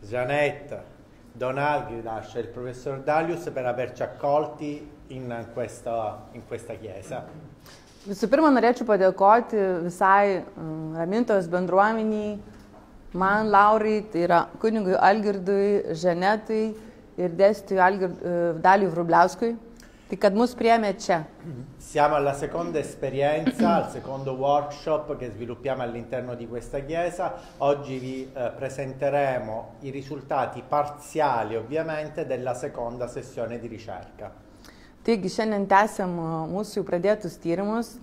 Janet, Don Algirdas e il professor Dalius per averci accolti in questa chiesa. Visų pirma, norėčiau padėkoti visai Ramintojos bendruomeniai, man, Laurai, tai yra kunigui Algirdui, Žanetai ir dėstytojui Daliui Vrubliauskui, tai kad mus priėmė čia. Siamo alla seconda esperienza, al secondo workshop che sviluppiamo all'interno di questa chiesa. Oggi vi presenteremo i risultati parziali, ovviamente, della seconda sessione di ricerca. Taigi šiandien tęsiam mūsų jau pradėtus tyrimus,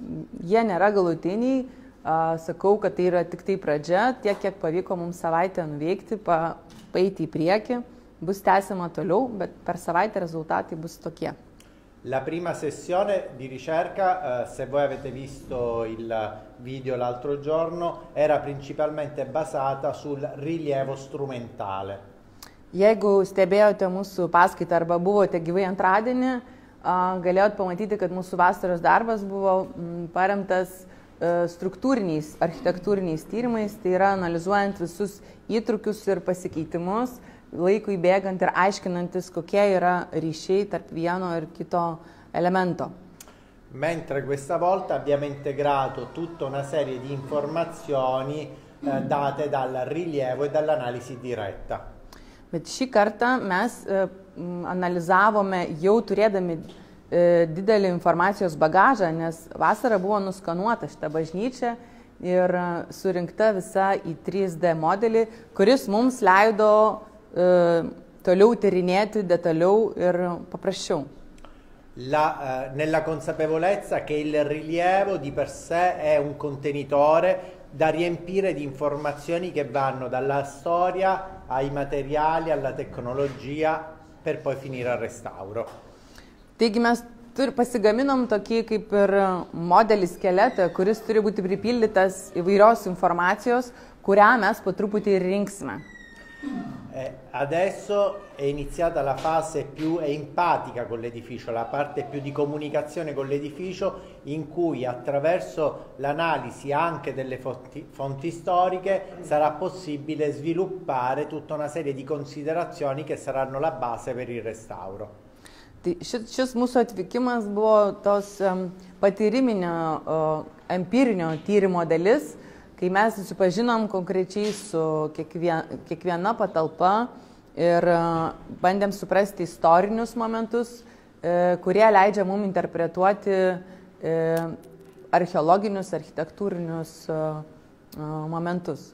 jie nėra galutiniai, sakau, kad tai yra tik tai pradžia, tiek kiek pavyko mums savaitę nuveikti, paeiti į priekį, bus tęsiama toliau, bet per savaitę rezultatai bus tokie. La prima sessione di ricerca, se voi avete visto il video l'altro giorno, era principalmente basata sul rilievo strumentale. Jeigu stebėjote mūsų paskaitą arba buvote gyvai antradienį, galėjot pamatyti, kad mūsų vasaros darbas buvo paremtas struktūriniais, architektūriniais tyrimais, tai yra analizuojant visus įtrukius ir pasikeitimus, laikui bėgant ir aiškinantis, kokie yra ryšiai tarp vieno ir kito elemento. Mentre questa volta abbiamo integrato tutta una serie di informazioni date dal rilievo e dall'analisi diretta. Bet šį kartą mes analizavome jau turėdami didelį informacijos bagažą, nes vasarą buvo nuskanuota šita bažnyčia ir surinkta visa į 3D modelį, kuris mums leido toliau tyrinėti detaliau ir paprasčiau. Nella consapevolezza che il rilievo di per sé è un contenitore da riempire di informazioni che vanno dalla storia ai materiali, alla tecnologia, per poi finire al restauro. Taigi mes pasigaminom tokį kaip ir modelį skeletą, kuris turi būti pripildytas įvairios informacijos, kurią mes po truputį rinksime. Adesso è iniziata la fase più empatica con l'edificio, la parte più di comunicazione con l'edificio, in cui attraverso l'analisi anche delle fonti storiche sarà possibile sviluppare tutta una serie di considerazioni che saranno la base per il restauro. Šis mūsų atvykimas buvo tos patyriminio, empirinio tyrimo dalis, kai mes susipažinom konkrečiai su kiekviena patalpa ir bandėm suprasti istorinius momentus, kurie leidžia mums interpretuoti archeologinius, architektūrinius momentus.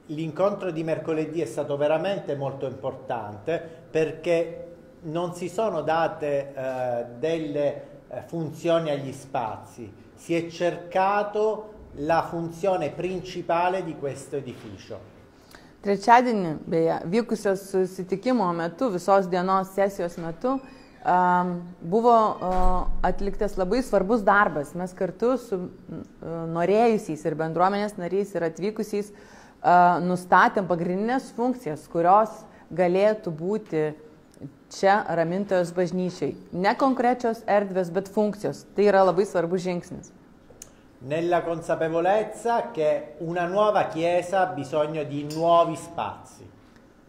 L'incontro di mercoledì è stato veramente molto importante perché non si sono date delle funzioni agli spazi, si è cercato la funzione principale di questo edificio. Trečiadienį, beje, vykusios susitikimo metu, visos dienos sesijos metu, buvo atliktas labai svarbus darbas. Mes kartu su norėjusiais ir bendruomenės nariais ir atvykusiais nustatėm pagrindinės funkcijas, kurios galėtų būti čia Ramintojos bažnyčiai. Ne konkrečios erdvės, bet funkcijos. Tai yra labai svarbus žingsnis. Nella consapevolezza che una nuova chiesa ha bisogno di nuovi spazi.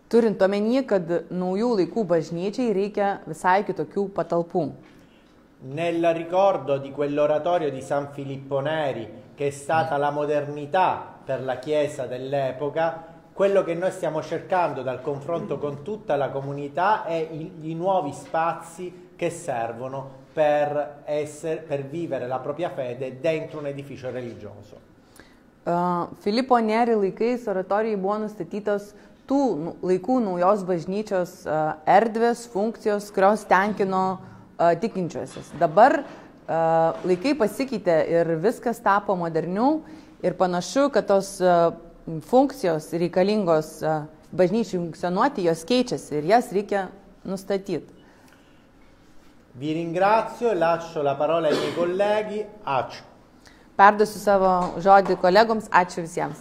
Turint omeny, kad naujų laikų bažnyčiai reikia visai kitokių patalpų. Nel ricordo di quell'oratorio di San Filippo Neri, che è stata la modernità per la chiesa dell'epoca, quello che noi stiamo cercando dal confronto con tutta la comunità è i nuovi spazi che servono per vivere la propria fede dentro un edificio religioso. Filipo Neri laikais oratorijai buvo nustatytos tų laikų naujos bažnyčios erdvės, funkcijos, kurios tenkino tikinčiuosius. Dabar laikai pasikeitė ir viskas tapo moderniau ir panašu, kad tos funkcijos reikalingos bažnyčiai funkcionuoti, jos keičiasi ir jas reikia nustatyti. Vi ringrazio e lascio la parola ai miei colleghi. Ačiū. Perduosiu savo žodį kolegoms. Ačiū visiems.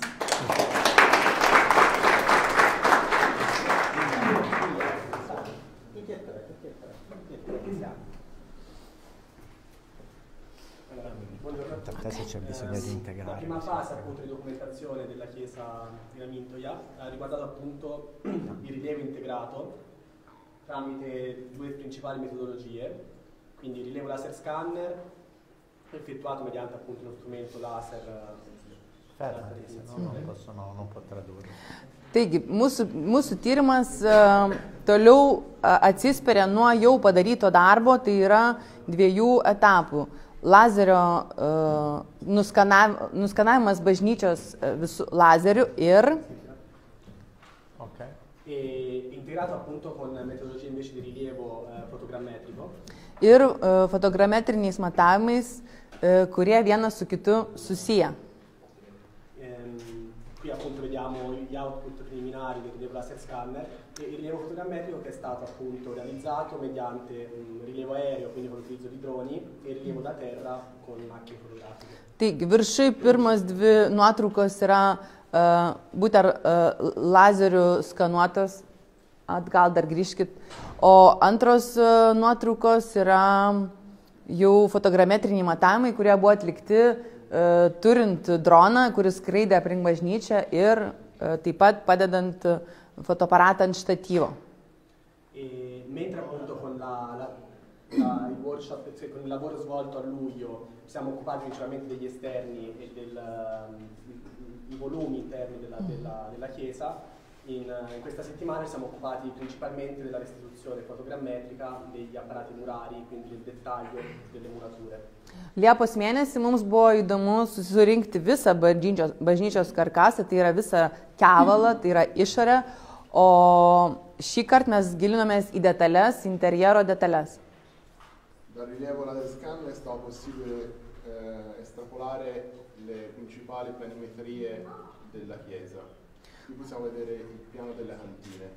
Adesso c'è bisogno di integrare. prima fase appunto di documentazione della chiesa di Ramintoja ha riguardato appunto il rilievo integrato tramite due principali metodologie, quindi il rilievo laser scanner effettuato mediante appunto uno strumento laser. Non può tradurre. Taigi, mūsų tyrimas toliau atsispiria nuo jau padaryto darbo, tai yra 2 etapų. Lazerio nuskanavimas bažnyčios visų lazerių ir integrato appunto con metodologie invece di rilievo fotogrammetrico. Ir fotogrammetriniais matavimais, kurie vienas su kitu susiję. Qui appunto vediamo gli output preliminari del rilievo laser scanner e il rilievo fotogrammetrico che è stato appunto realizzato mediante un rilievo aereo, quindi con l'utilizzo di droni, e il rilievo da terra con macchine fotografiche. Taigi, viršai pirmas 2 nuotraukos yra būtent lazerių skanuotos, atgal dar grįžkit, o antros nuotraukos yra jau fotogrammetriniai matavimai, kurie buvo atlikti turint droną, kuris skraidė aplink bažnyčią ir taip pat padedant fotoaparatą ant štatyvo. Mentre appunto con il workshop, con il lavoro svolto a luglio siamo occupati principalmente degli esterni e dei volumi interni della chiesa, in questa settimana siamo occupati principalmente della restituzione fotogrammetrica degli apparati murari, quindi del dettaglio delle murature. Liepos mėnesį mums buvo įdomu surinkti visą bažnyčios karkasą, tai yra visą kevalą, tai yra išorę, o šį kartą mes gilinomės į detalės, interjero detalės. Dal rilievo laser scanner è stato possibile estrapolare le principali planimetrie della chiesa. Qui possiamo vedere il piano delle cantine.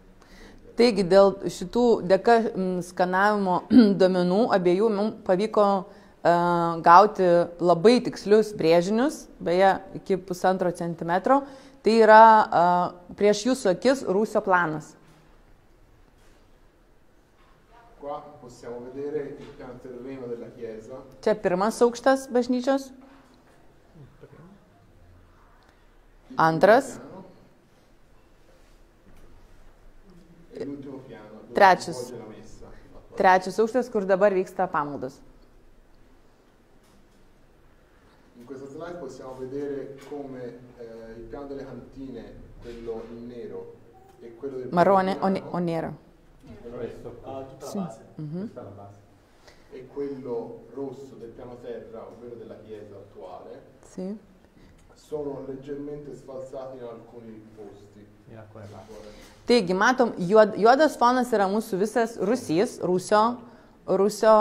Taigi, dėka skanavimo duomenų abiejų mums pavyko gauti labai tikslius brėžinius, beje, iki 1,5 centimetro. Tai yra prieš jūsų akis rūsio planas. Qua possiamo vedere il piano terreno della chiesa. Čia pirmas aukštas bažnyčios. Antras. Trečias aukštas, kur dabar vyksta pamaldos. In questa slide possiamo vedere come il piano delle cantine, quello in nero, e quello del marrone o nero. Tutta la base. Questa è la base. E quello rosso del piano terra, ovvero della chiesa attuale, sì, sono leggermente sfalsati in alcuni posti. Taigi, matom, juodas fonas yra mūsų visas Rūsio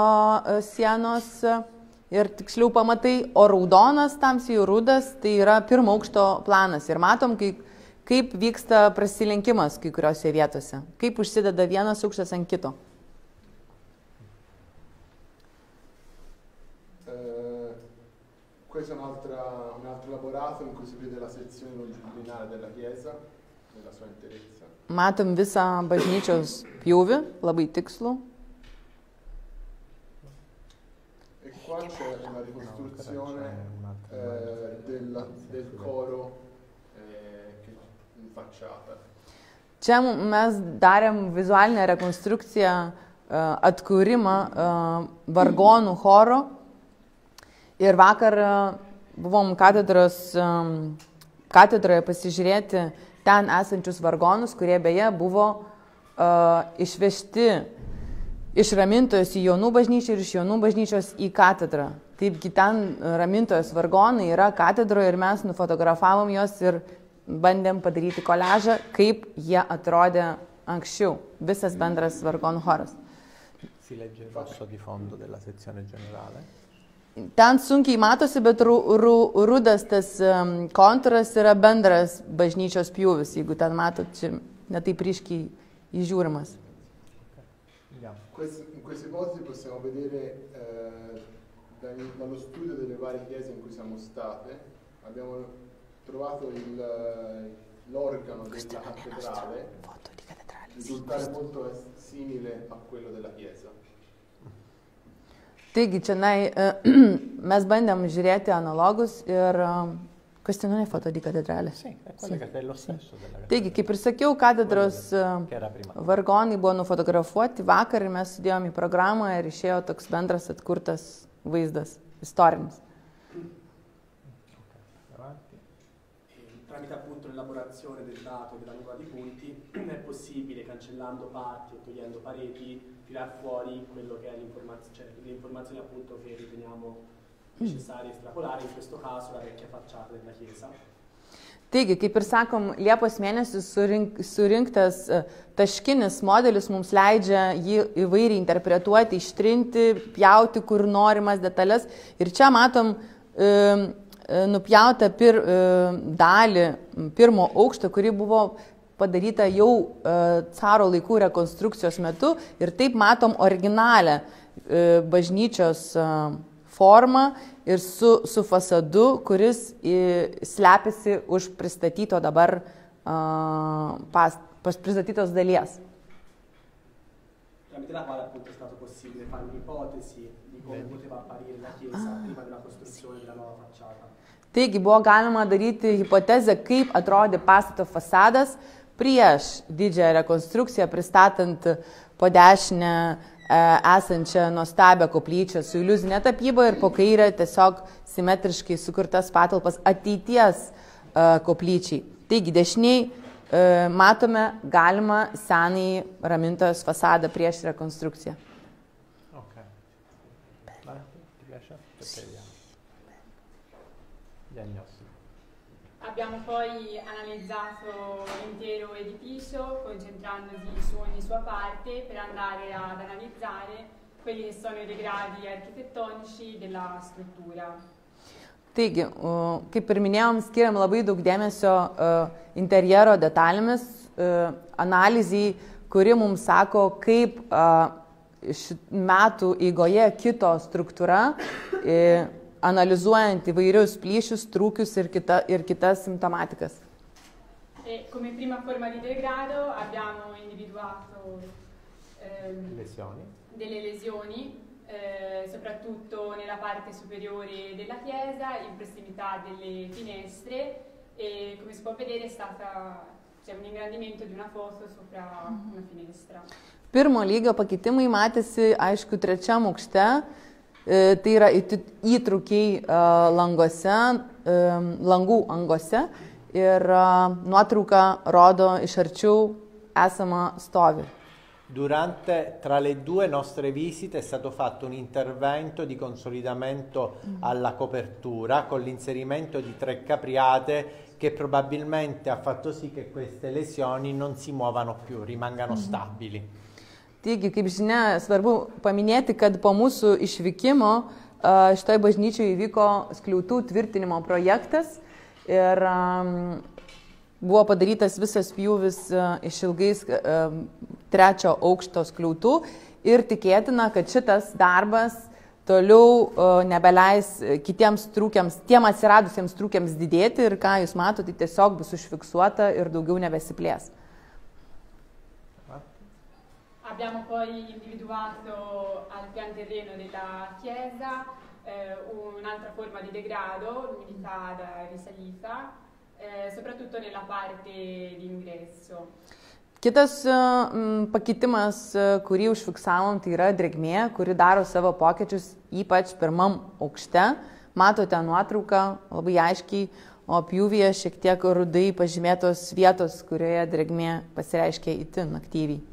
sienos ir tiksliau pamatai, o raudonas, tamsiai rudas, tai yra pirmo aukšto planas. Ir matom, kaip vyksta prasilenkimas kai kuriuose vietose, kaip užsideda vienas aukštas ant kito. Questo è un altro laborato in cui si vede la sezione longitudinale della chiesa nella sua interezza. Matom visą bažnyčios pjūvį, labai tikslų. E qua c'è una ricostruzione del coro in facciata. Čia mes darėm vizualinę rekonstrukciją, atkūrimą vargonų choro. Ir vakar buvom katedroje pasižiūrėti ten esančius vargonus, kurie beje buvo išvežti iš Ramintojos į Jonų bažnyčią ir iš Jonų bažnyčios į katedrą. Taipgi ten Ramintojos vargonai yra katedroje ir mes nufotografavom juos ir bandėm padaryti koliažą, kaip jie atrodė anksčiau, visas bendras vargonų choras. Si legge il rosso di fondo della sezione generale. Ten sunkiai matosi, bet rudas tas kontūras yra bendras bažnyčios pjūvis, jeigu ten matot, čia netaip ryškiai įžiūrimas. In queste ipotesi possiamo vedere dallo studio delle varie chiese in cui siamo state, abbiamo trovato l'organo della cattedrale risultare molto simile a quello della chiesa. Taigi, čia mes bandėm žiūrėti analogus ir Questa non è foto di cattedrale? Sì, è quella che è lo stesso della Taigi, kaip ir sakiau, katedros che era prima. vargonai buvo nufotografuoti vakar ir mes sudėjome į programą ir išėjo toks bendras atkurtas vaizdas, istorinis. Tramite appunto l'elaborazione del dato della numero di punti è possibile, cancellando parti o togliendo pareti, tirar fuori quello che è le informazioni appunto che riteniamo necessarie estrapolare, in questo caso la vecchia facciata della chiesa. Taigi, kaip ir sakom, Liepos mėnesį surinktas taškinis modelis mums leidžia jį įvairiai interpretuoti, ištrinti, pjauti kur norimas detalės. Ir čia matom nupjautą dalį pirmo aukšto, kuri buvo padaryta jau caro laikų rekonstrukcijos metu. Ir taip matom originalią bažnyčios formą ir su fasadu, kuris slepiasi už pristatyto dabar pristatytos dalies. Tramite la quale appunto è stato possibile fare un'ipotesi di come poteva apparire la chiesa prima della costruzione della nuova facciata. Taigi buvo galima daryti hipotezę, kaip atrodė pastato fasadas prieš didžiąją rekonstrukciją, pristatant po dešinę esančią nuostabią koplyčią su iliuzinė tapyba ir po kairę tiesiog simetriškai sukurtas patalpas ateities koplyčiai. Taigi dešiniai matome galimą senąjį ramintojos fasadą prieš rekonstrukciją. Ok. Ti piace? Abbiamo poi analizzato l'intero edificio concentrandosi su ogni sua parte per andare ad analizzare quelli che sono i degradi architettonici della struttura. Taigi, kaip ir minėjom, skiriam labai daug dėmesio interjero detalėmis, analizai, kuri mums sako, kaip metų eigoje kito struktūra, analizuojant įvairius plyšius, trūkius ir kitas simptomatikas. Come prima forma di degrado abbiamo individuato delle lesioni, soprattutto nella parte superiore della chiesa, in prossimità delle finestre e come si può vedere c'è un ingrandimento di una foto sopra una finestra. Pirmo lygio pakitimai matėsi, aišku, trečiam aukšte. Tai yra įtrūkiai languose, langų angose ir nuotrauka rodo iš arčiau esamą stovį. Tra le due nostre visite è stato fatto un intervento di consolidamento alla copertura con l'inserimento di 3 capriate che probabilmente ha fatto sì che queste lesioni non si muovano più, rimangano stabili. Taigi, kaip žinia, svarbu paminėti, kad po mūsų išvykimo šitoje bažnyčioje įvyko skliautų tvirtinimo projektas ir buvo padarytas visas pjūvis išilgais 3 aukšto skliautų ir tikėtina, kad šitas darbas toliau nebeleis kitiems trūkiams, tiem atsiradusiems trūkiams didėti ir ką jūs matote, tai tiesiog bus užfiksuota ir daugiau nebesiplės. Abbiamo poi individuato al pian terreno della chiesa un'altra forma di degrado, l'umidità da risalita, soprattutto nella parte di ingresso. Kitas pakitimas, kurį užfiksavom, tai yra drėgmė, kuri daro savo pokyčius ypač pirmam aukšte. Matote nuotrauką labai aiškiai, o pjūvyje šiek tiek rudai pažymėtos vietos, kurioje drėgmė pasireiškia itin aktyviai.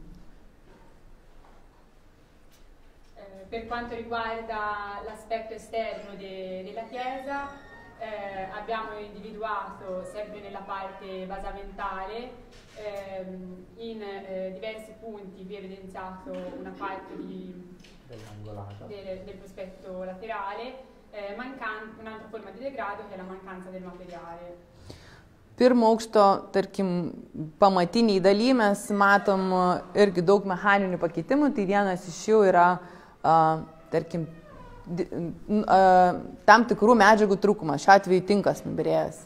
Per quanto riguarda l'aspetto esterno della chiesa, abbiamo individuato sempre nella parte basamentale in diversi punti, vi è evidenziato una parte del prospetto laterale, un'altra forma di degrado che è la mancanza del materiale. Pirmo aukšto, tarkim, pamatiniai daly mes matom irgi daug mechaninių pakeitimų, tai vienas iš jų yra tarkim, tam tikrų medžiagų trūkumas, šiuo atveju tinkas nubyrėjęs.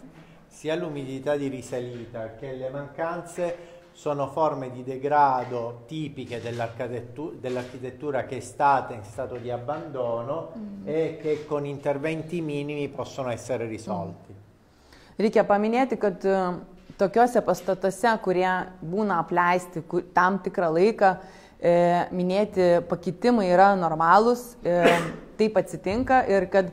Sia l'umidità di risalita che le mancanze sono forme di degrado tipiche dell'architettura che è stata in stato di abbandono e che con interventi minimi possono essere risolti. Reikia paminėti, kad tokiuose pastatuose, kurie būna apleisti tam tikrą laiką, minėti pakitimai yra normalūs, taip atsitinka ir kad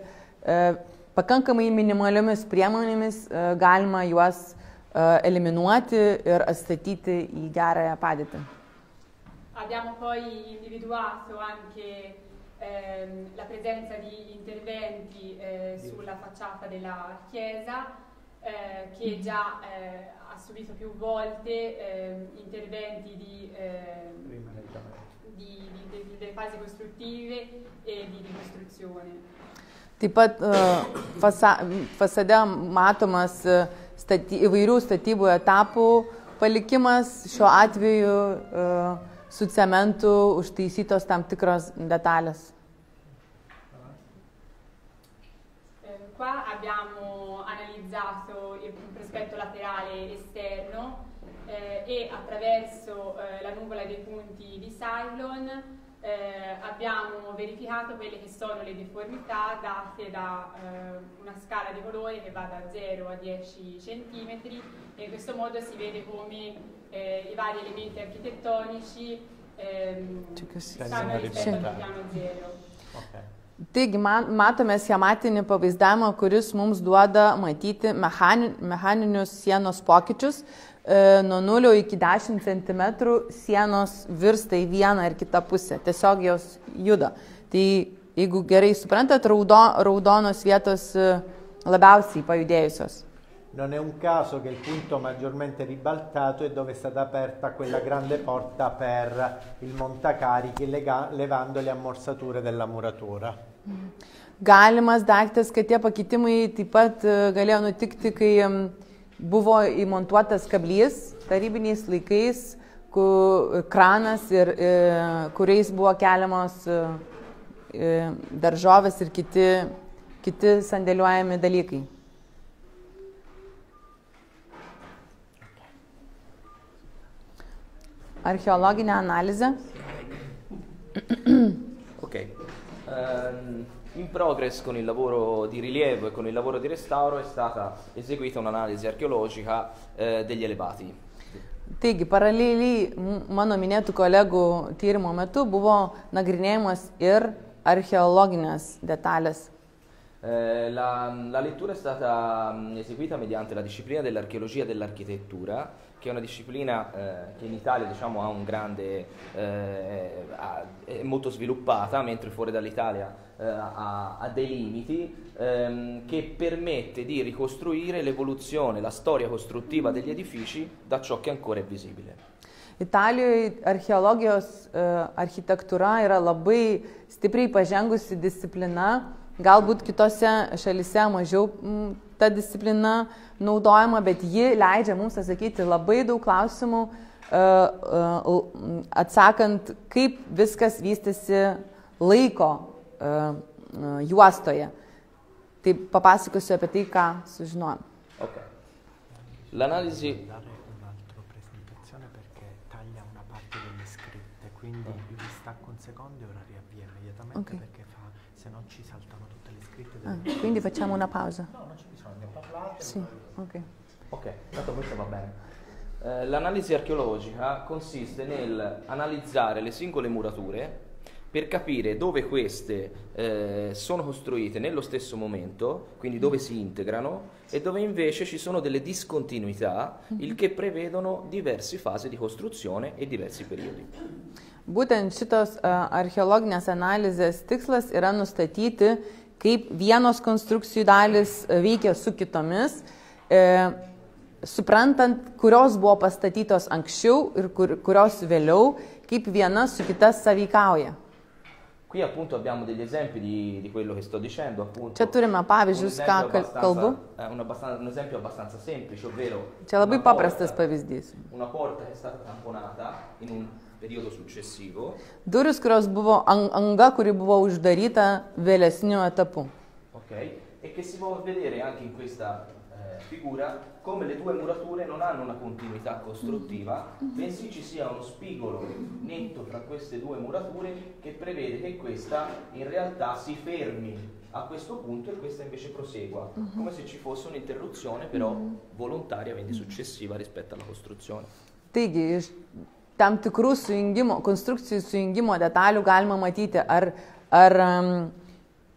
pakankamai minimaliomis priemonėmis galima juos eliminuoti ir atstatyti į gerąją padėtį. Abbiamo poi individuato anche la presenza di interventi sulla facciata della chiesa che già ha subito più volte interventi delle fasi costruttive e di ricostruzione. Taip pat fasade matomas įvairių statybų etapų palikimas, šiuo atveju su cementu užtaisytos tam tikros detalės. Qua abbiamo analizzato il prospetto laterale esterno e attraverso la nuvola dei punti di Cylon abbiamo verificato quelle che sono le deformità date da una scala di colore che va da 0 a 10 cm e in questo modo si vede come i vari elementi architettonici stanno rispetto al piano 0. Okay. Taigi matome schematinį pavaizdavimą, kuris mums duoda matyti mechaninius sienos pokyčius. Nuo 0 iki 10 cm sienos virsta į vieną ir kitą pusę, tiesiog jos juda. Tai jeigu gerai suprantat, raudonos vietos labiausiai pajudėjusios. Non è un caso che il punto maggiormente ribaltato è dove è stata aperta quella grande porta per il montacarichi levando le ammorzature della muratura. Galimas daiktas, kad tie pakitimai taip pat galėjo nutikti, kai buvo įmontuotas kablys tarybiniais laikais, kranas ir kuriais buvo keliamos daržovės ir kiti sandėliuojami dalykai. Archeologinė analizė. Ok. In progress con il lavoro di rilievo e con il lavoro di restauro è stata eseguita un'analisi archeologica degli elevati. Taigi, paraleliai mano minėtų kolegų tyrimo metu buvo nagrinėjimas ir archeologinės detalės. La lettura è stata eseguita mediante la disciplina dell'archeologia dell'architettura, che è una disciplina che in Italia diciamo ha un grande è molto sviluppata, mentre fuori dall'Italia ha dei limiti, che permette di ricostruire l'evoluzione, la storia costruttiva degli edifici da ciò che ancora è visibile. Italijoje archeologijos architektūra yra labai stipriai pažengusi disciplina, galbūt kitose šalise mažiau ta disciplina naudojama, bet ji leidžia mums atsakyti labai daug klausimų, atsakant, kaip viskas vystėsi laiko juostoje. Tai papasakosiu apie tai, ką sužinojom. Ok. L'analisi... Un'altra presentazione perché taglia una parte delle scritte, quindi io vi stacco un secondo e ora riavvia immediatamente, okay. Perché se no ci saltano tutte le scritte. Quindi facciamo una pausa. No, non c'è bisogno, parlate. Sì, ok. Ok, tanto questo va bene. L'analisi archeologica consiste nel analizzare le singole murature per capire dove queste sono costruite nello stesso momento, quindi dove si integrano, e dove invece ci sono delle discontinuità, il che prevedono diverse fasi di costruzione e diversi periodi. Būtent šitos archeologinės analizės tikslas yra nustatyti, kaip vienos konstrukcijų dalis veikia su kitomis, suprantant, kurios buvo pastatytos anksčiau ir kurios vėliau, kaip viena su kita sąveikauja. Qui appunto abbiamo degli esempi di quello che sto dicendo, appunto. Čia turime pavyzdžius, ką kalbu. Un esempio abbastanza semplice, ovvero Čia labai paprastas pavyzdys. Una porta che è stata tamponata in un periodo successivo. Durys, kurios buvo anga, kuri buvo uždaryta vėlesniu etapu. Ok, e che si può vedere anche in questa figura come le due murature non hanno una continuità costruttiva, bensì ci sia uno spigolo netto tra queste due murature che prevede che questa in realtà si fermi a questo punto e questa invece prosegua, come se ci fosse un'interruzione però volontaria, quindi successiva rispetto alla costruzione. Taigi, iš tam tikrų sujungimo, konstrukcijų sujungimo detalių galima matyti, ar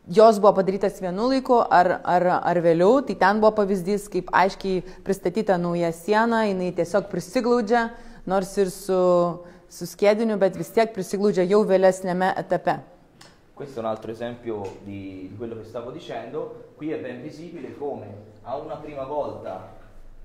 jos buvo padarytas vienu laiku, ar vėliau. Tai ten buvo pavyzdys, kaip aiškiai pristatyta nauja siena, jinai tiesiog prisiglaudžia, nors ir su skiediniu, bet vis tiek prisiglaudžia jau vėlesnėme etape. Questo è un altro esempio di quello che stavo dicendo. Qui è ben visibile come a una prima volta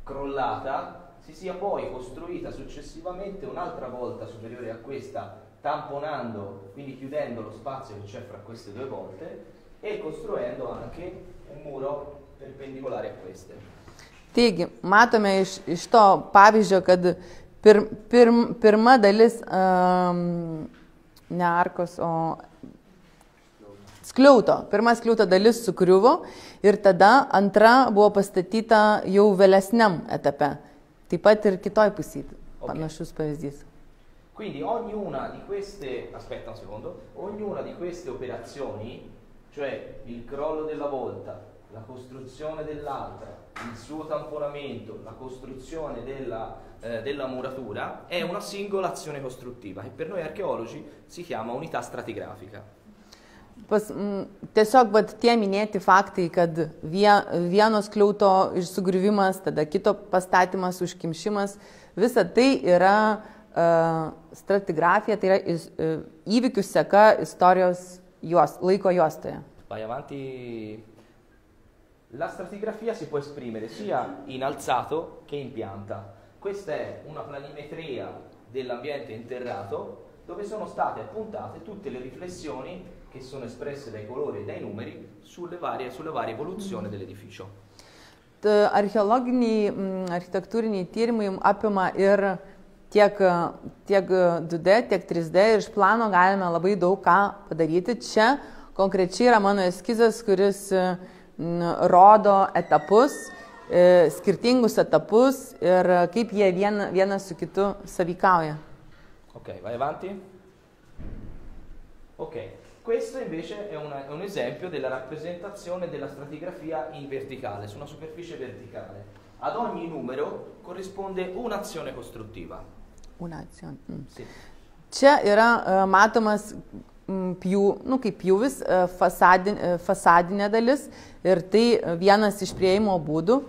crollata si sia poi costruita successivamente un'altra volta superiore a questa, tamponando, quindi chiudendo lo spazio che c'è fra queste due volte e costruendo anche un muro perpendicolare a queste. Taigi, matome iš to pavyzdžio, kad pirma dalis, ne arkos, o skliauto. Pirma skliauto dalis sugriuvo ir tada antra buvo pastatyta jau vėlesniam etape. Taip pat ir kitoj pusėje panašus pavyzdys. Quindi ognuna di queste, aspetta un secondo, ognuna di queste operazioni, cioè il crollo della volta, la costruzione dell'altra, il suo tamponamento, la costruzione della muratura, è una singola azione costruttiva che per noi archeologi si chiama unità stratigrafica. Tiesiog tie minėti faktai, kad vieno skliauto sugriuvimas, tada kito pastatymas, užkimšimas, visa tai yra stratigrafija, tai yra įvykių seka istorijos laiko juostoje. Vai avanti. La stratigrafia si può esprimere sia in alzato che in pianta. Questa è una planimetria dell'ambiente interrato dove sono state appuntate tutte le riflessioni che sono espresse dai colori e dai numeri sulle varie evoluzioni dell'edificio. Archeologiniai, architektūriniai tyrimai apima ir tiek 2D, tiek 3D ir iš plano galime labai daug ką padaryti. Čia konkrečiai yra mano eskizas, kuris rodo etapus, skirtingus etapus ir kaip jie vienas su kitu sąveikauja. Ok, vai avanti. Ok, questo invece è un esempio della rappresentazione della stratigrafia in verticale, su una superficie verticale. Ad ogni numero corrisponde un'azione costruttiva. Un'azione. Sì. Čia yra matomas kaip pjūvis, fasadinė dalis ir tai vienas iš prieimo būdų.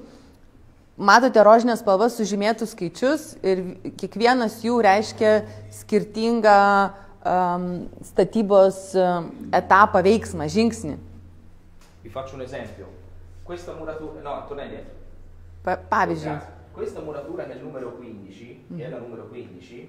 Matote rožinės spalvas sužymėtus skaičius ir kiekvienas jų reiškia skirtingą statybos etapą, veiksmą, žingsnį. Vi faccio un esempio. Questa muratura, no, Antonelli. Pavyzdžiui. Questa muratura che è il numero 15, che è la numero 15,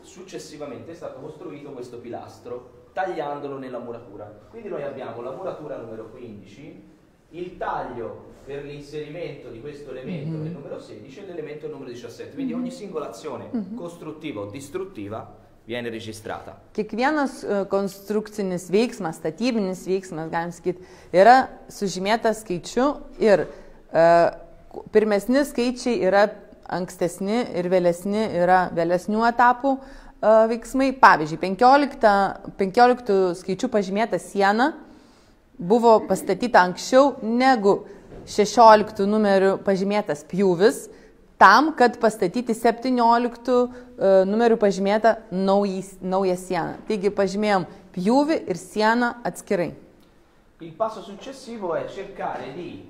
successivamente è stato costruito questo pilastro tagliandolo nella muratura. Quindi noi abbiamo la muratura numero 15, il taglio per l'inserimento di questo elemento nel numero 16 e l'elemento numero 17. Quindi ogni singola azione costruttiva o distruttiva viene registrata. Kiekvienas konstrukcinis veiksmas, statybinis veiksmas, galim sakyti, yra sužymėtas skaičiu ir pirmesni skaičiai yra ankstesni ir vėlesni yra vėlesnių etapų veiksmai. Pavyzdžiui, 15 skaičių pažymėta siena buvo pastatyta anksčiau negu 16 numerių pažymėtas pjūvis, tam, kad pastatyti 17 numerių pažymėtą naują sieną. Taigi pažymėjom pjūvį ir sieną atskirai. Il passo successivo è cercare di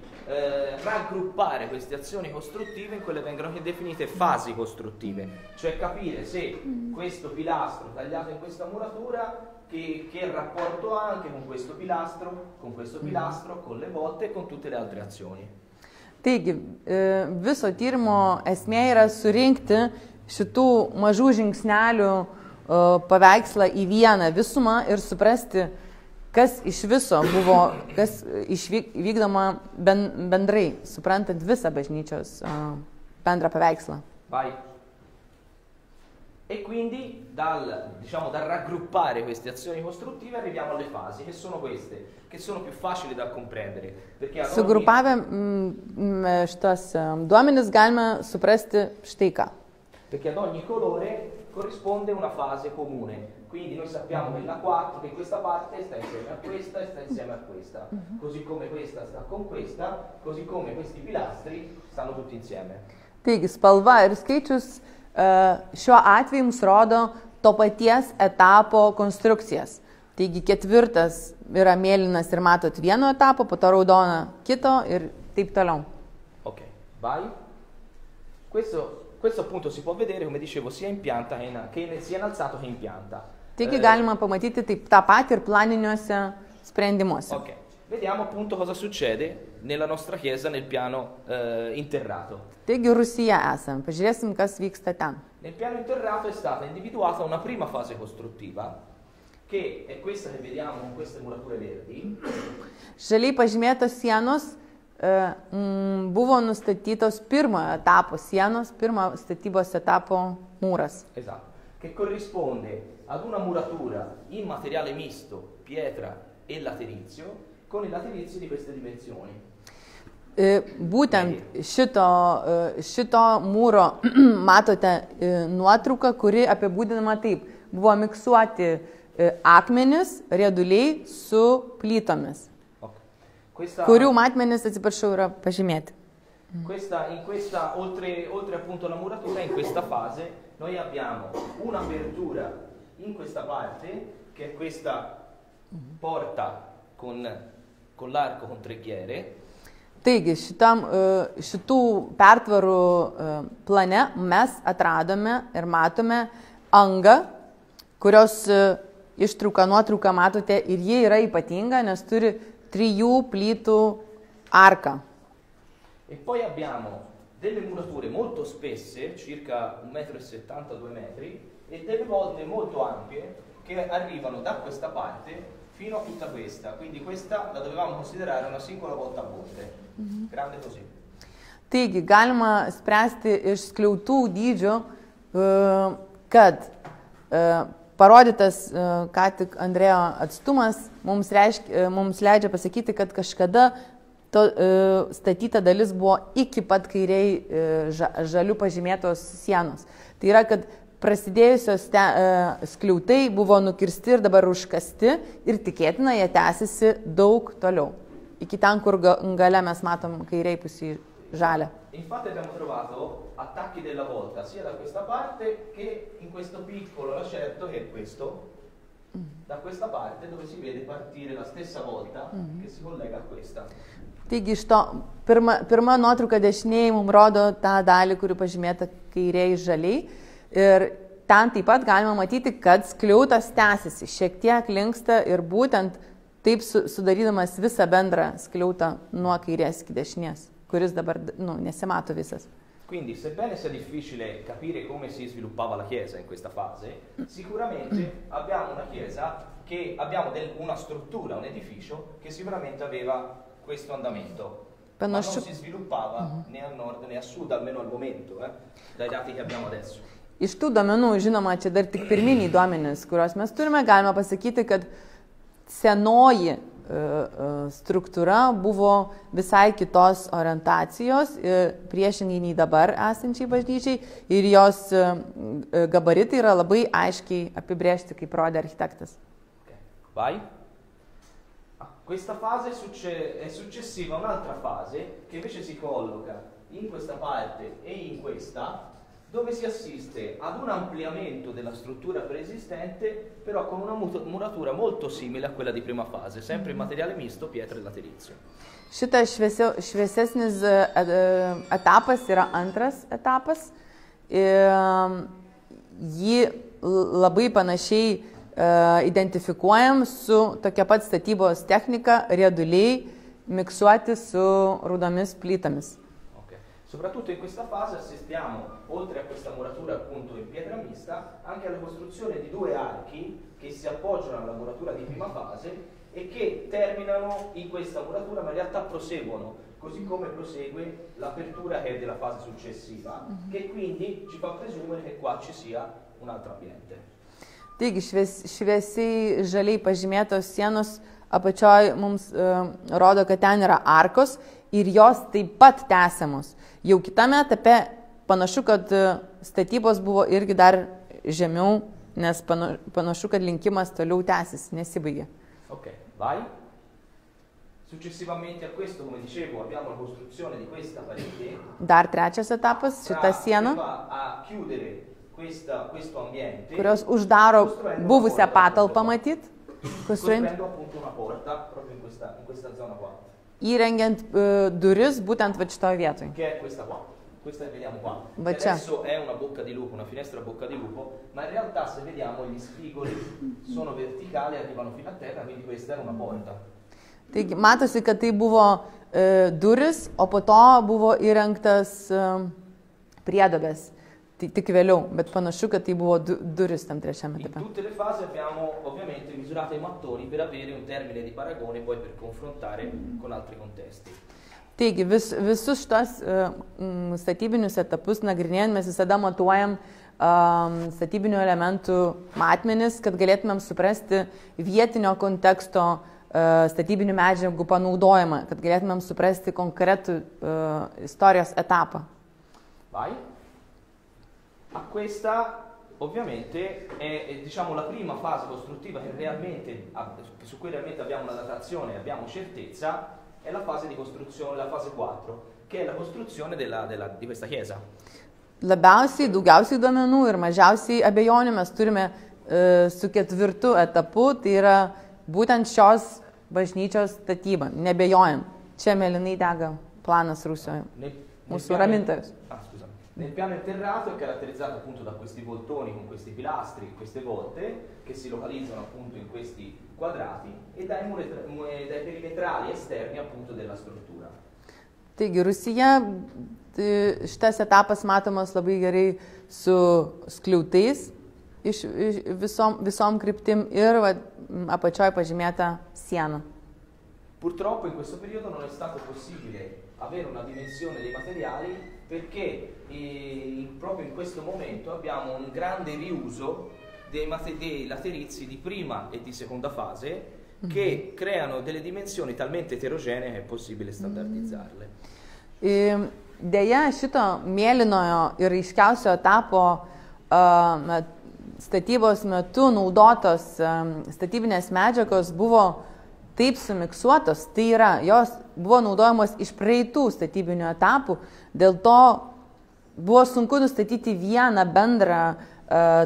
raggruppare queste azioni costruttive in quelle che vengono definite fasi costruttive, cioè capire se questo pilastro tagliato in questa muratura che rapporto ha anche con questo pilastro, con le volte e con tutte le altre azioni. Taigi, viso tyrimo esmė yra surinkti šitų mažų žingsnelių paveikslą į vieną visumą ir suprasti, kas iš viso buvo, kas vykdoma bendrai, suprantant visą bažnyčios bendrą paveikslą. Vai. E quindi dal raggruppare queste azioni costruttive arriviamo alle fasi, che sono queste, che sono più facili da comprendere. Sugrupavę šitos duomenis galime suprasti štai ką. perché ad ogni colore corrisponde una fase comune. Quindi noi sappiamo che la 4, che questa parte sta insieme a questa e sta insieme a questa, così come questa sta con questa, così come questi pilastri stanno tutti insieme. Taigi, spalva ir skaičius šiuo atveju mums rodo to paties etapo konstrukcijas. Taigi, ketvirtas yra mėlynas ir matot vieno etapo, po to raudona kito ir taip toliau. Ok, vai. Questo appunto si può vedere, come dicevo, sia in pianta sia in alzato che in pianta. Taigi, galima pamatyti taip tą patį ir planiniuose sprendimuose. Ok, vediamo appunto cosa succede nella nostra chiesa nel piano interrato. Taigi, Rusija esam. Pažiūrėsim, kas vyksta ten. Nel piano interrato è stata individuata una prima fase costruttiva, che è questa che vediamo con queste murature verdi. Žaliai pažymėtos sienos buvo nustatytos pirmojo etapo sienos, pirmo statybos etapo mūras. Esatto, che corrisponde ad una muratura in materiale misto, pietra e laterizio, con i laterizi di queste dimensioni. Būtent šito mūro matote nuotrauką, kuri apibūdinama taip. Buvo miksuoti akmenis, rieduliai su plytomis, kurių matmenys, atsiprašau, yra pažymėti. Oltre appunto alla muratura, in questa fase noi abbiamo un'apertura in questa parte, che è questa porta con l'arco con treghiere. Taigi, šitų pertvarų plane mes atradome ir matome angą, kurios nuotrauką matote ir jie yra ypatinga, nes turi 3 plytų arką. E poi abbiamo delle murature molto spesse, circa 1,70 m, 2 metri, e delle volte molto ampie che arrivano da questa parte fino a tutta questa, quindi questa la dovevamo considerare una singola volta a volte, grande così. Taigi, galima spręsti iš skliautų dydžių, kad parodytas ką tik Andrėjo atstumas mums leidžia pasakyti, kad kažkada statyta dalis buvo iki pat kairiai žalių pažymėtos sienos. Tai yra, kad prasidėjusios skliautai buvo nukirsti ir dabar užkasti ir tikėtina, jie tęsiasi daug toliau. Iki ten, kur gale mes matom kairiai pusį žalę. Infatti abbiamo trovato attacchi della volta sia da questa parte che in questo piccolo lacerto che è questo, da questa parte dove si vede partire la stessa volta che si collega a questa. Taigi, pirma nuotrauka dešinėje mums rodo tą dalį, kuri pažymėta kairiai žaliai. Ir ten taip pat galima matyti, kad skliautas tęsiasi, šiek tiek linksta ir būtent taip sudarydamas visą bendrą skliautą nuo kairės iki dešinės, kuris dabar nesimato visas. Quindi, sebbene sia difficile capire come si sviluppava la chiesa in questa fase, sicuramente abbiamo una chiesa abbiamo una struttura, un edificio che sicuramente aveva questo andamento. Ma non si sviluppava né a nord né a sud, almeno al momento, dai dati che abbiamo adesso. Iš tų duomenų, žinoma, čia dar tik pirminiai duomenys, kuriuos mes turime, galima pasakyti, kad senoji struktūra buvo visai kitos orientacijos, priešingai nei dabar esančiai bažnyčiai, ir jos gabaritai yra labai aiškiai apibrėžti, kaip rodė architektas. Vai. Questa fase è successiva a un'altra fase che invece si colloca in questa parte e in questa, dove si assiste ad un ampliamento della struttura preesistente, però con una muratura molto simile a quella di prima fase, sempre in materiale misto, pietra e laterizio. Šitas šviesesnis etapas yra antras etapas. Jį labai panašiai identifikuojam su tokia pat statybos technika, rieduliai miksuoti su rudomis plytomis. Soprattutto in questa fase assistiamo, oltre a questa muratura appunto in pietra mista, anche alla costruzione di 2 archi che si appoggiano alla muratura di prima fase e che terminano in questa muratura, ma in realtà proseguono, così come prosegue l'apertura che è della fase successiva, che quindi ci fa presumere che qua ci sia un altro ambiente. Taigi, šviesiai žaliai pažymėtos sienos apačioj mums rodo, kad ten yra arkos ir jos taip pat tęsiamos. Jau kitame etape panašu, kad statybos buvo irgi dar žemiau, nes panašu, kad linkimas toliau tęsis, nesibaigė. Ok, vai. Successivamente a questo, come dicevo, abbiamo la costruzione di questa parete. Dar trečias etapas, šita siena, Va a chiudere questo ambiente. kurios uždaro buvusią patalpą matyt, Costruendo appunto una porta proprio in questa zona qua. įrengiant duris būtent va šitoje vietoje. Che è questa qua. Questa che vediamo qua. Ma Che c'è. adesso è una bocca di lupo, una finestra a bocca di lupo, ma in realtà se vediamo gli spigoli sono verticali, arrivano fino a terra, quindi questa era una porta. Taigi matosi, kad tai buvo duris, o po to buvo įrengtas priedobės. Tai tik vėliau, bet panašu, kad tai buvo duris tam trečiame In etape. tutte le fasi abbiamo ovviamente misurato i mattoni per avere un termine di paragone poi per confrontare con altri contesti. Taigi visus šitos statybinius etapus nagrinėjant mes visada matuojam statybinių elementų matmenis, kad galėtumėm suprasti vietinio konteksto statybinių medžiagų panaudojimą, kad galėtumėm suprasti konkretų istorijos etapą. Vai. A questa ovviamente è diciamo la prima fase costruttiva che realmente, su cui realmente abbiamo una datazione, abbiamo certezza, è la fase di costruzione, la fase 4, che è la costruzione di questa chiesa. Labiausiai, daugiausiai duomenų ir mažiausiai abejonių mes turime su ketvirtu etapu, tai yra būtent šios bažnyčios statyba. Nebejojam. Čia mėlynai dega planas Rusijoje. Mūsų ramintojas. Nel piano interrato è caratterizzato appunto da questi voltoni con questi pilastri, queste volte che si localizzano appunto in questi quadrati e dai perimetrali esterni appunto della struttura. Taigi Rusija, šitas etapas matomas labai gerai su skliautais visom kryptim ir apačioj pažymėta siena. Purtroppo in questo periodo non è stato possibile avere una dimensione dei materiali perché proprio in questo momento abbiamo un grande riuso dei laterizi di prima e di seconda fase che creano delle dimensioni talmente eterogenee che è possibile standardizzarle. Deja, šito mėlynojo ir aiškiausio etapo statybos metu naudotos statybinės medžiagos buvo taip sumiksuotos, tai yra, jos buvo naudojamos iš praeitų statybinių etapų, dėl to buvo sunku nustatyti vieną bendrą,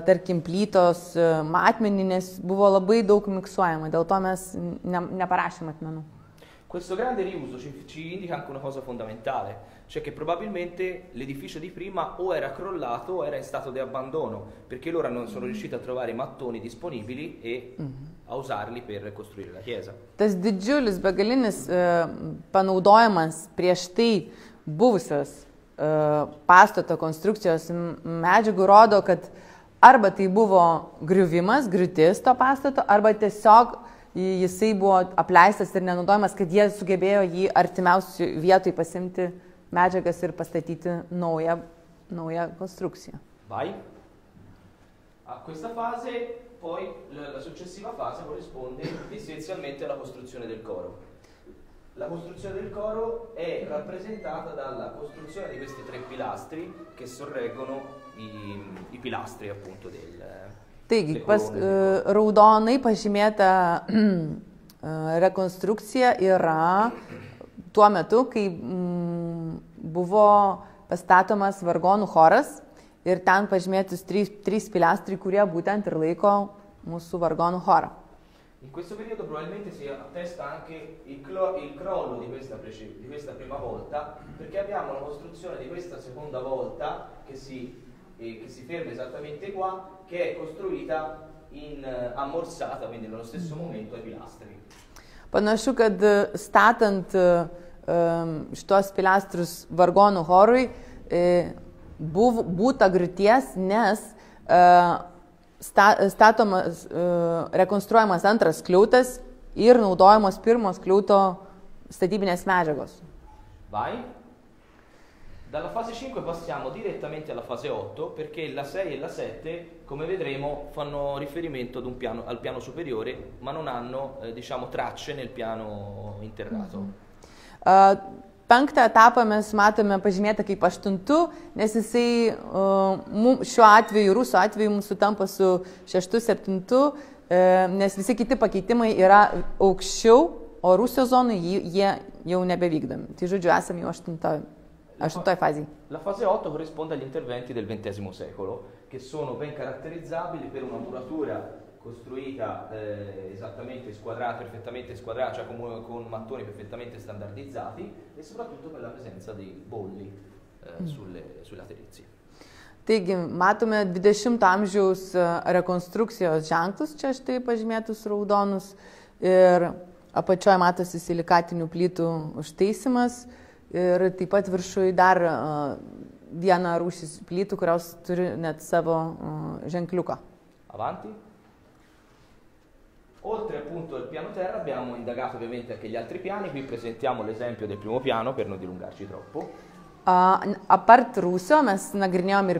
tarkim, plytos matmenį, nes buvo labai daug miksuojama, dėl to mes neparašėm atmenų. Questo grande riuso ci indica anche una cosa fondamentale, cioè che probabilmente l'edificio di prima o era crollato o era in stato di abbandono, perché loro non sono riusciti a trovare mattoni disponibili e a usarli per costruire la chiesa. Tas didžiulis begalinis panaudojimas prieš tai buvusios pastato konstrukcijos medžiagų rodo, kad arba tai buvo griuvimas, griūtis to pastato, arba tiesiog jisai buvo apleistas ir nenaudojamas, kad jie sugebėjo jį artimiausių vietoj pasimti medžiagas ir pastatyti naują konstrukciją. Vai. A questa fase poi la successiva fase corrisponde essenzialmente alla costruzione del coro. La costruzione del coro è rappresentata dalla costruzione di questi 3 pilastri che sorreggono i pilastri appunto del Taigi, raudonai pažymėta rekonstrukcija yra tuo metu, kai buvo pastatomas vargonų choras ir ten pažymėtus 3 pilastrai, kurie būtent ir laiko mūsų vargonų chorą. In questo periodo probabilmente si attesta anche il crollo di questa prima volta, perché abbiamo la costruzione di questa seconda volta che si ferma esattamente qua, che è costruita ammorsata, quindi nello stesso momento ai pilastri. Panašu, kad statant šitos pilastrus vargonų chorui būta griūties, nes statomas, rekonstruojamas antras skliautas ir naudojamos pirmos skliauto statybinės medžiagos. Vai. Dalla fase 5 passiamo direttamente alla fase 8 perché la 6 e la 7, come vedremo, fanno riferimento al piano superiore, ma non hanno diciamo tracce nel piano interrato. penktą etapą mes matome pažymėtą kaip 8, nes jisai šiuo atveju, rusų atveju, mums sutampa su 6, 7, nes visi kiti pakeitimai yra aukščiau, o Rusijos zonai jie jau nebevykdomi. Tai žodžiu, esame jau 8 fazėje. La fase 8 corrisponde agli interventi del XX secolo, che sono ben caratterizzabili per una muratura costruita esattamente squadrata, perfettamente squadrata, cioè con mattoni perfettamente standardizzati e soprattutto per la presenza dei bolli sui laterizi. Taigi, matome 20 amžiaus rekonstrukcijos ženklus, čia štai pažymėtus raudonus, ir apačioje matosi silikatinių plytų užtaisimas ir taip pat viršui dar vieną rūšis plytų, kurios turi net savo ženkliuką. Avanti. Oltre appunto al piano terra abbiamo indagato ovviamente anche gli altri piani, qui presentiamo l'esempio del primo piano per non dilungarci troppo. Apart rūsio mes nagrinėjom ir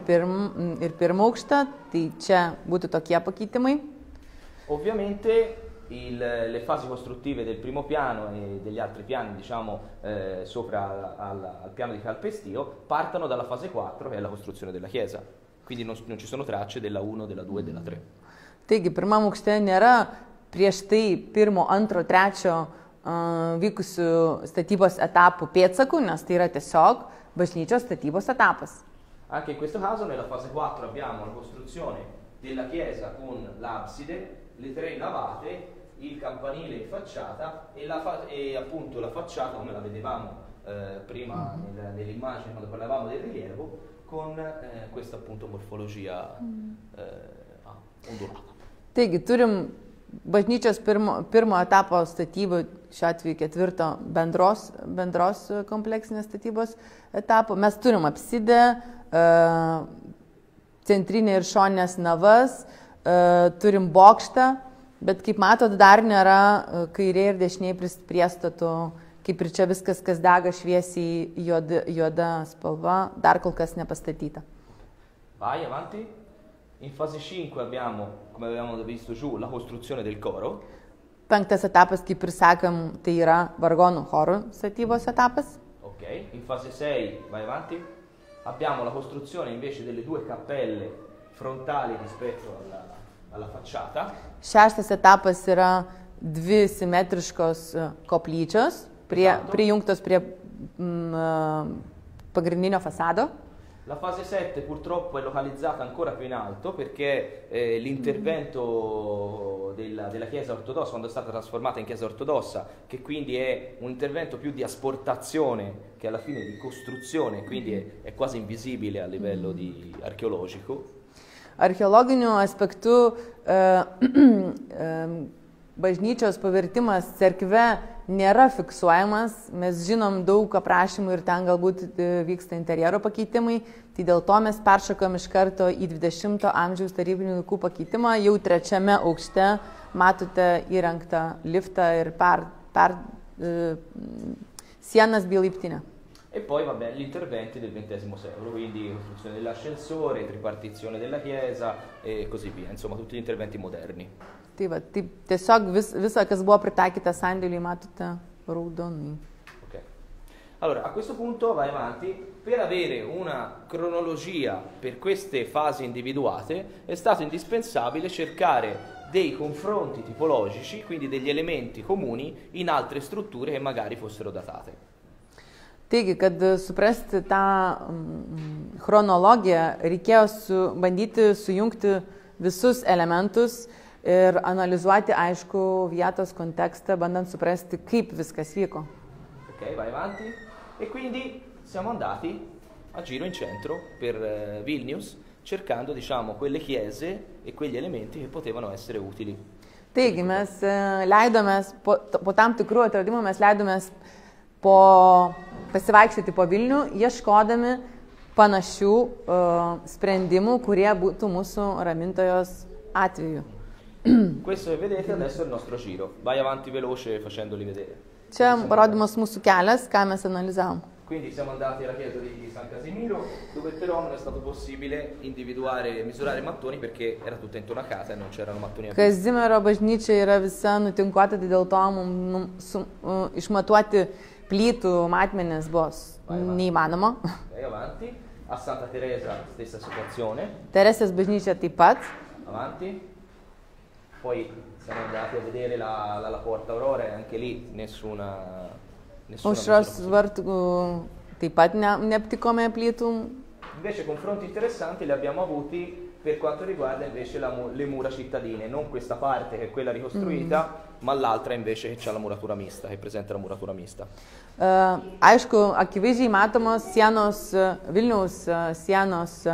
pirmą aukštą, tai čia būtų tokie pakeitimai. Ovviamente le fasi costruttive del primo piano e degli altri piani, diciamo, sopra al piano di calpestio, partono dalla fase 4, che è la costruzione della chiesa. Quindi non ci sono tracce della 1, della 2 e della 3. Taigi, pirmam aukšte nėra prieš tai 1, 2, 3 vykusių statybos etapų pėdsakų, nes tai yra tiesiog bažnyčios statybos etapas. Anche in questo caso, nella fase 4 abbiamo la costruzione della chiesa con l'abside, le 3 navate, il campanile in facciata e appunto la facciata come la vedevamo prima nell'immagine quando parlavamo del rilievo con questa appunto morfologia ondulata. Taigi turim bažnyčios pirmo etapo statybų, šiuo atveju 4 bendros kompleksinės statybos etapo. Mes turim apsidę, centrinę ir šoninės navas, turim bokštą, bet kaip matot, dar nėra kairė ir dešinė priestatų, kaip ir čia viskas, kas dega šviesiai juoda spalva, dar kol kas nepastatyta. Vai avanti. In fase 5 abbiamo, come avevamo visto giù, la costruzione del coro. 5 etapas, kaip ir sakėm, tai yra vargonų chorų statybos etapas. Ok, in fase 6, vai avanti. Abbiamo la costruzione invece delle 2 cappelle frontali rispetto alla facciata. 6 etapas yra 2 simetriškos koplyčios, prijungtos prie pagrindinio fasado. La fase 7 purtroppo è localizzata ancora più in alto perché l'intervento della Chiesa ortodossa, quando è stata trasformata in Chiesa ortodossa, che quindi è un intervento più di asportazione che alla fine di costruzione, quindi è quasi invisibile a livello archeologico. Archeologiniu aspektu bažnyčios pavertimas cerkve nėra fiksuojamas, mes žinom daug aprašymų ir ten galbūt vyksta interjero pakeitimai, tai dėl to mes peršokam iš karto į 20 amžiaus tarybinių laikų pakeitimą, jau 3 aukšte matote įrengtą liftą ir sienas bei laiptinę. E poi vabbè, gli interventi del XX secolo, quindi costruzione dell'ascensore, tripartizione della chiesa e così via, insomma tutti gli interventi moderni. Tai va, taip, tiesiog visa, kas buvo pritaikyta sandėliui, matote raudonai. Ok. Allora, a questo punto vai avanti. Per avere una cronologia per queste fasi individuate è stato indispensabile cercare dei confronti tipologici, quindi degli elementi comuni in altre strutture che magari fossero datate. Taigi, kad suprasti tą chronologiją, reikėjo bandyti sujungti visus elementus ir analizuoti, aišku, vietos kontekstą, bandant suprasti, kaip viskas vyko. Ok, vai avanti. E quindi siamo andati a giro in centro per Vilnius, cercando, diciamo, quelle chiese e quegli elementi che potevano essere utili. Taigi, mes leidomės, po tam tikrų atradimų mes leidomės pasivaikščioti po Vilnių, ieškodami panašių sprendimų, kurie būtų mūsų ramintojos atveju. Questo che vedete adesso è il nostro giro. Vai avanti veloce facendoli vedere. Čia parodymas mūsų kelias, ką mes analizavom. Quindi siamo andati alla chiesa di San Casimiro, dove però non è stato possibile individuare, misurare mattoni perché era tutta intonacata e non c'erano mattoni a Kazimiero bažnyčia yra visa nutinkuota, tai dėl to mums išmatuoti plytų matmenis buvo neįmanoma. Ok, avanti. A Santa Teresa stessa situazione. Teresės bažnyčia taip pat. Avanti. Poi siamo andati a vedere la Porta Aurora e anche lì nessuna Aušros vartų taip pat neaptikome plytų. Invece confronti interessanti li abbiamo avuti per quanto riguarda invece le mura cittadine, non questa parte che è quella ricostruita, ma l'altra invece che c'ha la muratura mista, che presenta la muratura mista. Aišku, akivaizdžiai matomos sienos, Vilniaus sienos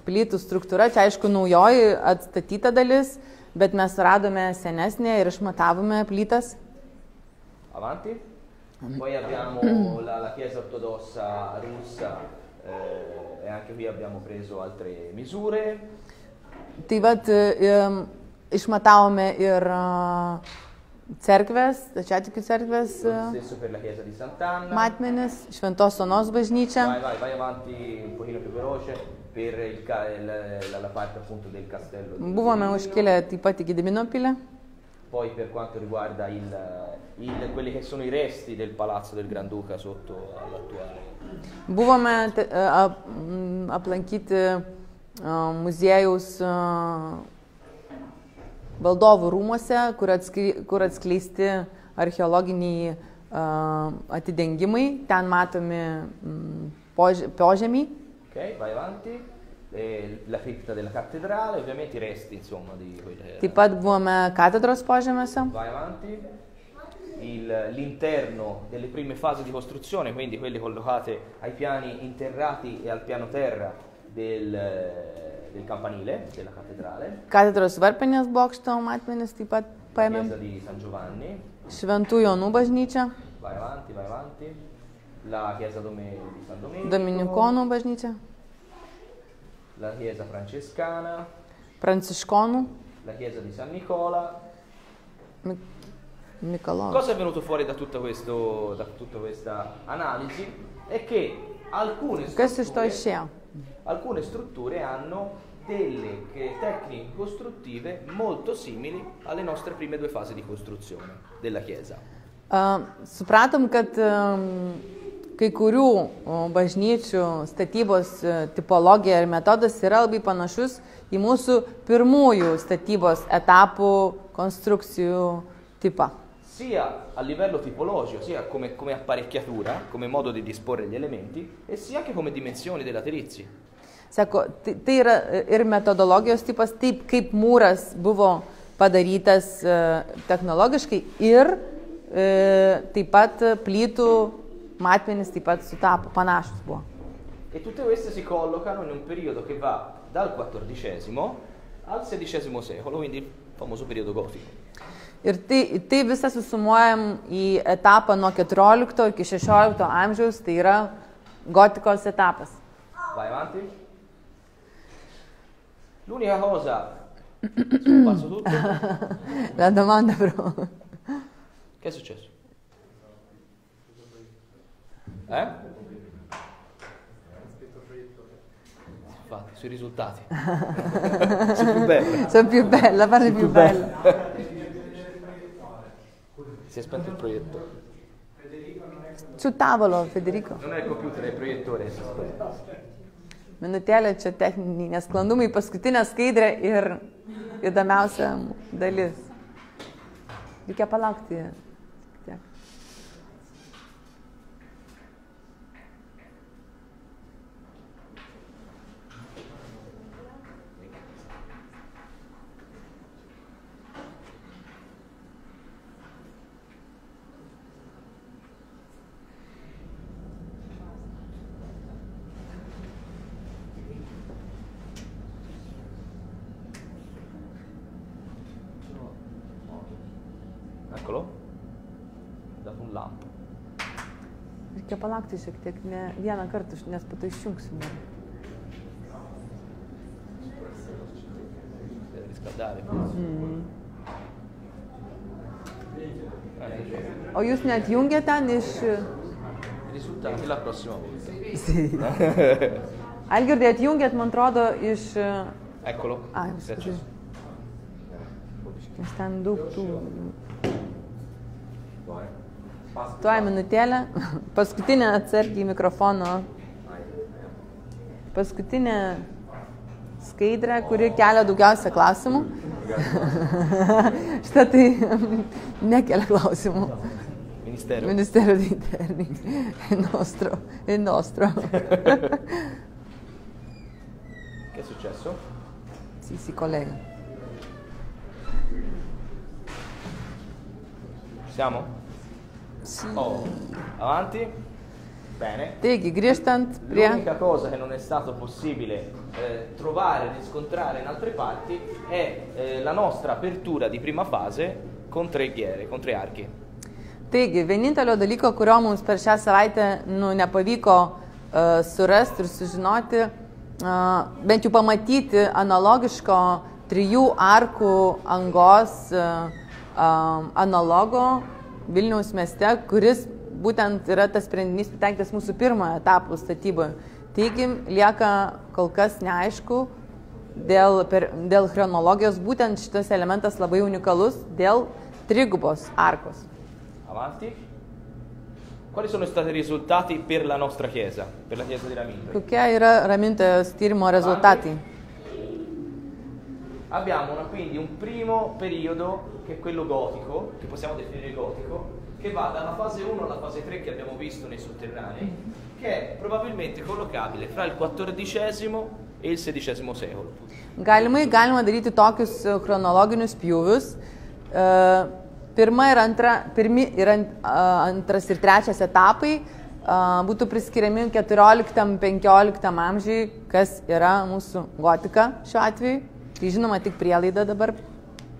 plytų struktūra, čia aišku naujoji atstatyta dalis, bet mes radome senesnė ir išmatavome plytas. Avanti. Poi abbiamo la chiesa ortodossa russa e anche qui abbiamo preso altre misure. Tai vat išmatavome ir cerkvės, stačiatikių cerkvės Stesso per la chiesa di Sant'Anna. matmenis, Šventos Onos bažnyčia. Vai avanti un pochino più veloce per la parte appunto del castello. Buvome užkilę taip pat į Gedimino pilį. Poi per quanto riguarda quelli che sono i resti del palazzo del Granduca sotto all'attuale. Buvome aplankyti muziejaus valdovų rūmuose, kur atskleisti archeologiniai atidengimai. Ten matomi požemiai. Ok, vai avanti. La cripta della cattedrale, ovviamente i resti insomma di quelle. Taip pat buvome katedros požemiuose. Vai avanti. L'interno delle prime fasi di costruzione, quindi quelle collocate ai piani interrati e al piano terra del campanile della cattedrale. Katedros varpinės bokšto matmenis taip pat La paėmėm. chiesa di San Giovanni. Šventų Jonų bažnyčia, Vai avanti, vai avanti. La chiesa di San Domenico. Dominikonų bažnyčia, La chiesa francescana. Pranciškonų, La chiesa di San Nicola. Mikalono. Cosa è venuto fuori da tutta questa analisi? È che Kas iš to išėjo? alcune strutture hanno delle tecniche costruttive molto simili alle nostre prime due fasi di costruzione della chiesa. Supratom, kad kai kurių bažnyčių statybos tipologija ir metodas yra labai panašus į mūsų pirmųjų statybos etapų konstrukcijų tipą. Sia a livello tipologico, sia come apparecchiatura, come modo di disporre gli elementi, e sia anche come dimensioni dei laterizi. Sako, tai yra ir metodologijos tipas, taip kaip mūras buvo padarytas technologiškai ir taip pat plytų matmenys taip pat sutapo, panašus buvo. E tutte queste si collocano in un periodo che va dal XIV al XVI secolo, quindi il famoso periodo gotico. Ir tai visą susumuojam į etapą nuo 14 iki 16 amžiaus, tai yra gotikos etapas. Vai avanti. L'unica cosa, passo tutto. La domanda però. Che è successo? Infatti, sui risultati. Sei più bella. Sono più bella, la parte più bella. Si è spento il proiettore. Sul tavolo, Federico. Non è il computer, è il proiettore. Si è spento. Minutėlė čia techniniai nesklandumai, paskutinė skaidrė ir įdomiausia dalis. Reikia palaukti. Tiek. Eccolo. Ho dato un lampo. Reikia palaukti šiek tiek, ne vieną kartą, nes po to išjungsim. Deve riscaldare. O jūs net jungiate ten iš... I risultati la prossima volta. Algirdai, atjungėt, man atrodo, iš... Eccolo. Scusi. Acceso. Nes ten daug tų... Tuoj minutėlę. Paskutinė atsargiai mikrofono. Paskutinė skaidrė, kuri kelia daugiausia klausimų. Šitą tai nekelia klausimų. Ministero degli Interni. Il nostro. Che è successo? Si collega. Ci siamo? Sì. Oh, avanti. Bene. Taigi, grįžtant prie... L'unica cosa che non è stato possibile trovare e riscontrare in altre parti è la nostra apertura di prima fase con 3 ghiere, con 3 archi. Taigi, vienintelio dalyko, kurio mums per šią savaitę nepavyko surasti ir sužinoti, bent jau pamatyti analogiško 3 arkų angos analogo Vilniaus mieste, kuris būtent yra tas sprendinys pritaikytas mūsų pirmojo etapo statyboje. Taigi, lieka kol kas neaišku dėl chronologijos, būtent šitas elementas labai unikalus dėl 3 arkos. Avanti. Quali sono stati i risultati per la nostra chiesa, per la chiesa di Raminto? Kokie yra Ramintojos tyrimo rezultatai? Abbiamo quindi un primo periodo che è quello gotico, che possiamo definire gotico, che va dalla fase 1 alla fase 3 che abbiamo visto nei sotterranei, che è probabilmente collocabile fra il XIV e il XVI secolo. Galima daryti tokius chronologinius pjūvius. Pirmi ir antras ir trečias etapai būtų priskiriami 14-15 amžiui, kas yra mūsų gotika šiuo atveju. Tai žinoma tik prielaida dabar.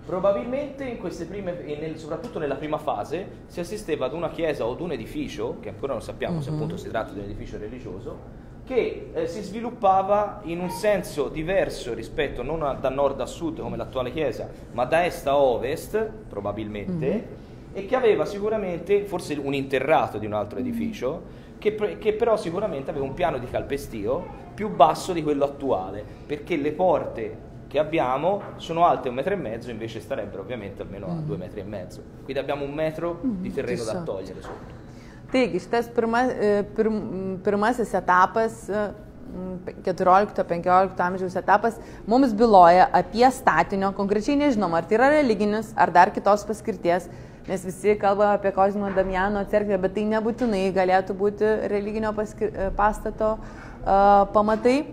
Probabilmente in queste prime, soprattutto nella prima fase, si assisteva ad una chiesa o ad un edificio, che ancora non sappiamo se appunto si tratta di un edificio religioso, che si sviluppava in un senso diverso rispetto non da nord a sud come l'attuale chiesa, ma da est a ovest, probabilmente, e che aveva sicuramente, forse un interrato di un altro edificio, che però sicuramente aveva un piano di calpestio più basso di quello attuale, perché le porte che abbiamo sono alte 1,5 metri, invece starebbero ovviamente almeno a 2,5 metri. Quindi abbiamo 1 metro di terreno da togliere sotto. Taigi, šitas pirmasis etapas, 14-15 amžiaus etapas, mums byloja apie statinio, konkrečiai nežinom, ar tai yra religinis, ar dar kitos paskirties, nes visi kalba apie Kozimo Damiano cerkvę, bet tai nebūtinai galėtų būti religinio pastato pamatai.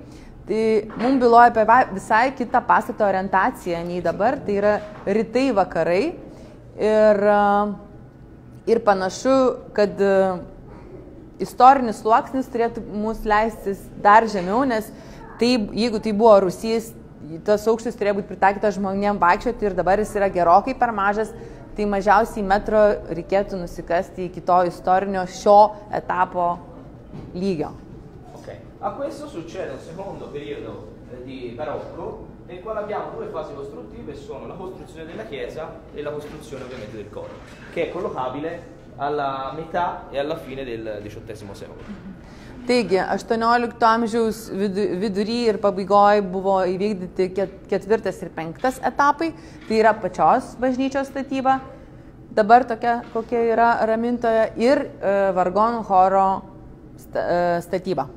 Tai mums byloja apie visai kitą pastato orientaciją nei dabar, tai yra rytai vakarai ir panašu, kad istorinis sluoksnis turėtų mūsų leistis dar žemiau, nes jeigu tai buvo rūsys, tas aukštis turėjo būti pritaikytas žmonėm vaikščioti ir dabar jis yra gerokai per mažas, tai mažiausiai metro reikėtų nusikasti iki to istorinio šio etapo lygio. A questo succede un secondo periodo di barocco nel quale abbiamo 2 fasi costruttive, sono la costruzione della chiesa e la costruzione ovviamente del coro, che è collocabile alla metà e alla fine del XVIII secolo. Taigi, 18 amžiaus vidury ir pabaigoje buvo įvykdyti 4 ir 5 etapai, tai yra pačios bažnyčios statyba, dabar tokia, kokia yra Ramintoje, ir vargonų choro statyba.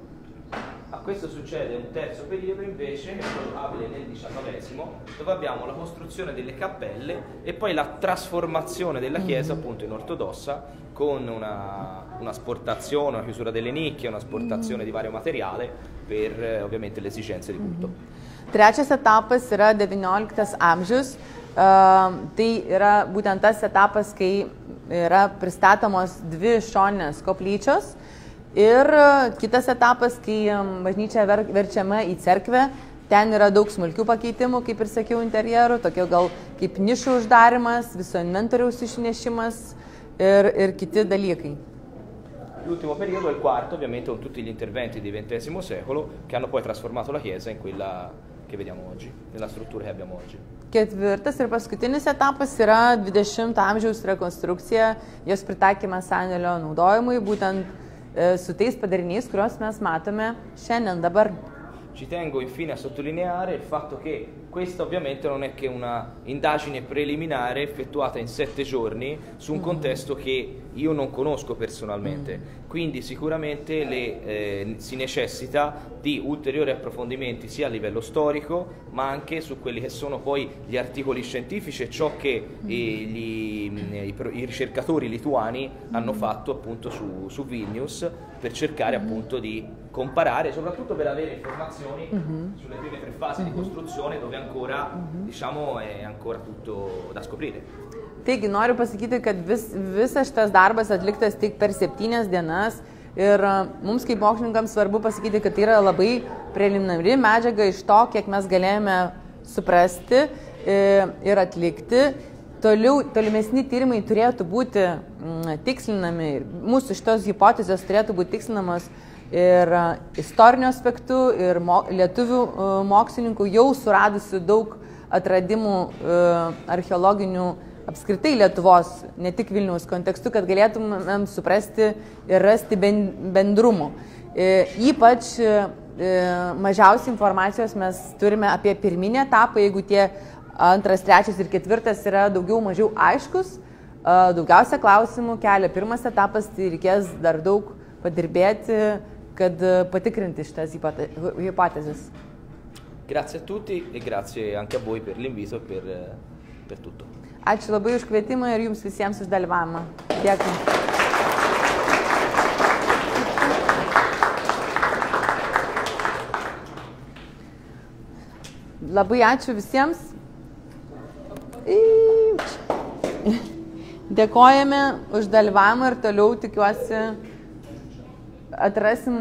Questo succede un terzo periodo invece, che è collocabile nel XIX, dove abbiamo la costruzione delle cappelle e poi la trasformazione della chiesa appunto in ortodossa con una sportazione, una chiusura delle nicchie, una sportazione di vario materiale per ovviamente le esigenze di culto. Trečias etapas yra 19 amžius, tai yra būtent tas etapas, kai yra pristatomos 2 šoninės koplyčios. Ir kitas etapas, kai bažnyčia verčiama į cerkvę, ten yra daug smulkių pakeitimų, kaip ir sakiau, interjerų, tokio gal kaip nišų uždarimas, viso inventoriaus išnešimas ir kiti dalykai. L'ultimo periodo è il quarto, ovviamente con tutti gli interventi del XX secolo che hanno poi trasformato la chiesa in quella che vediamo oggi, nella struttura che abbiamo oggi. Ketvirtas ir paskutinis etapas yra 20 amžiaus rekonstrukcija, jos pritaikymas sandėlio naudojimui, būtent su tais padariniais, kuriuos mes matome šiandien dabar. Ci tengo infine a sottolineare il fatto che questa ovviamente non è che una indagine preliminare effettuata in 7 giorni su un contesto che io non conosco personalmente, quindi sicuramente si necessita di ulteriori approfondimenti sia a livello storico ma anche su quelli che sono poi gli articoli scientifici e ciò che i ricercatori lituani hanno fatto appunto su Vilnius per cercare appunto di comparare, soprattutto per avere informazioni sulle prime 3 fasi di costruzione dove ancora diciamo è ancora tutto da scoprire. Taigi, noriu pasakyti, kad visas šitas darbas atliktas tik per 7 dienas ir mums kaip mokslininkams svarbu pasakyti, kad tai yra labai preliminari medžiaga iš to, kiek mes galėjome suprasti ir atlikti. Tolimesni tyrimai turėtų būti tikslinami ir mūsų šitos hipotezės turėtų būti tikslinamos ir istoriniu aspektu, ir lietuvių mokslininkų jau suradusių daug atradimų archeologinių apskritai Lietuvos, ne tik Vilniaus kontekstu, kad galėtumėm suprasti ir rasti bendrumų. Ypač mažiausiai informacijos mes turime apie pirminį etapą, jeigu tie 2, 3 ir 4 yra daugiau mažiau aiškus, daugiausia klausimų kelia 1 etapas, tai reikės dar daug padirbėti, kad patikrinti šitas hipotezes. Grazie a tutti e grazie anche a voi per l'invito e per tutto. Ačiū labai už kvietimą ir jums visiems už dalyvavimą. Dėkui. Labai ačiū visiems. Dėkojame už dalyvavimą ir toliau tikiuosi atrasim